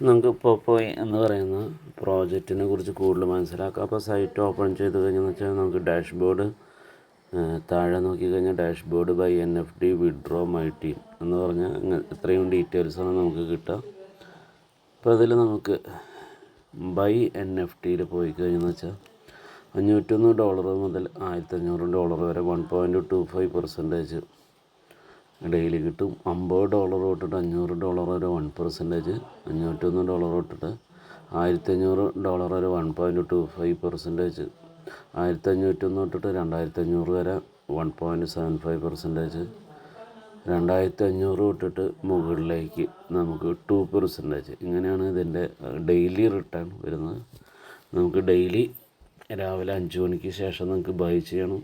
നമുക്ക് പോപ്പോയ് എന്ന് പറയുന്ന പ്രോജക്റ്റിനെ കുറിച്ച് കൂടുതൽ മനസ്സിലാക്കാം. അപ്പോൾ സൈറ്റ് ഓപ്പൺ ചെയ്ത് കഴിഞ്ഞെന്ന് വെച്ചാൽ നമുക്ക് ഡാഷ്ബോർഡ് താഴെ നോക്കിക്കഴിഞ്ഞാൽ dashboard buy NFT withdraw my team എന്ന് പറഞ്ഞാൽ ഇത്രയും ഡീറ്റെയിൽസാണ് നമുക്ക് കിട്ടുക. അപ്പോൾ അതിൽ നമുക്ക് ബൈ NFT പോയി കഴിഞ്ഞെന്ന് വെച്ചാൽ $501 മുതൽ $1500 വരെ 1.25% ഡെയിലി കിട്ടും. $50 തൊട്ടിട്ട് $500 വരെ 1%, $501 തൊട്ടിട്ട് $1500 വരെ 1.25%, 1501 തൊട്ടിട്ട് 2500 വരെ 1.75%, 2500 തൊട്ടിട്ട് മുകളിലേക്ക് നമുക്ക് 2%. ഇങ്ങനെയാണ് ഇതിൻ്റെ ഡെയിലി റിട്ടേൺ വരുന്നത്. നമുക്ക് ഡെയിലി രാവിലെ 5 മണിക്ക് ശേഷം നമുക്ക് ബൈ ചെയ്യണം.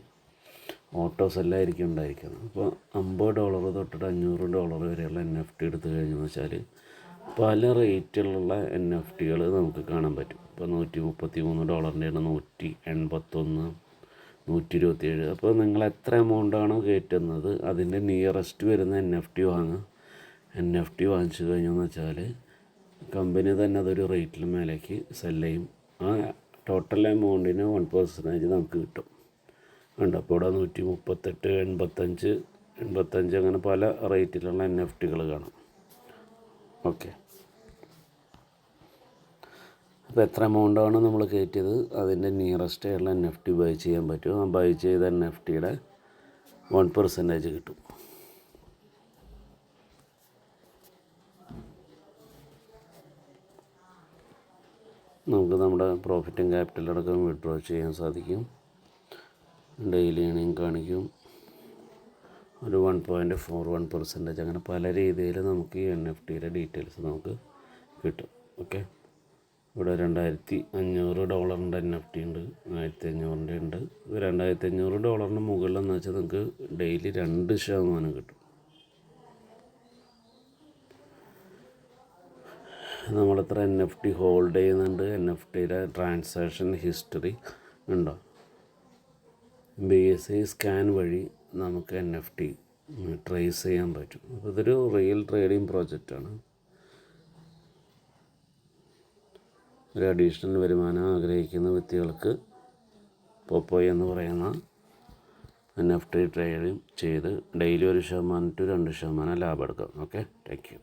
ഓട്ടോസ് എല്ലായിരിക്കും ഉണ്ടായിരിക്കുന്നത്. അപ്പോൾ $50 തൊട്ടിട്ട് $500 വരെയുള്ള NFT എടുത്തു കഴിഞ്ഞെന്ന് വെച്ചാൽ പല റേറ്റിലുള്ള NFTകൾ നമുക്ക് കാണാൻ പറ്റും. ഇപ്പോൾ $133 $181, $127. അപ്പോൾ നിങ്ങൾ എത്ര എമൗണ്ടാണോ കയറ്റുന്നത് അതിൻ്റെ നിയറസ്റ്റ് വരുന്ന NFT വാങ്ങുക. NFT വാങ്ങിച്ചു കഴിഞ്ഞെന്ന് വെച്ചാൽ കമ്പനി തന്നെ അതൊരു റേറ്റിൽ മേലേക്ക് സെല് ചെയ്യും. ആ ടോട്ടൽ എമൗണ്ടിന് 1% നമുക്ക് കിട്ടും. ഉണ്ട്. അപ്പോൾ ഇവിടെ 138, 85 അങ്ങനെ പല റേറ്റിലുള്ള NFTകൾ കാണാം. ഓക്കെ. അപ്പോൾ എത്ര എമൗണ്ടാണ് നമ്മൾ കയറ്റിയത് അതിൻ്റെ നിയറസ്റ്റ് ആയിട്ടുള്ള NFT ബൈ ചെയ്യാൻ പറ്റും. ആ ബൈ ചെയ്ത NFTയുടെ 1% കിട്ടും. നമുക്ക് നമ്മുടെ പ്രോഫിറ്റും ക്യാപിറ്റലടക്കം വിഡ്രോ ചെയ്യാൻ സാധിക്കും. ഡെയിലി ഏണിങ് കാണിക്കും. ഒരു 1.41%. അങ്ങനെ പല രീതിയിൽ നമുക്ക് ഈ NFTയുടെ ഡീറ്റെയിൽസ് നമുക്ക് കിട്ടും. ഓക്കെ. ഇവിടെ $2500 NFT ഉണ്ട്, $1500 ഉണ്ട്. $2500 മുകളിലെന്ന് വെച്ചാൽ നമുക്ക് ഡെയിലി 2% കിട്ടും. നമ്മളെത്ര NFT ഹോൾഡ് ചെയ്യുന്നുണ്ട്, NFTയുടെ ട്രാൻസാക്ഷൻ ഹിസ്റ്ററി ഉണ്ടോ. BSI സ്കാൻ വഴി നമുക്ക് NFT ട്രേസ് ചെയ്യാൻ പറ്റും. അപ്പോൾ ഇതൊരു റിയൽ ട്രേഡിംഗ് പ്രോജക്റ്റാണ്. ഒരു അഡീഷണൽ വരുമാനം ആഗ്രഹിക്കുന്ന വ്യക്തികൾക്ക് പോപ്പോയ് എന്ന് പറയുന്ന NFT ട്രേഡിംഗ് ചെയ്ത് ഡെയിലി 1% to 2% ലാഭം എടുക്കാം. Okay, thank you.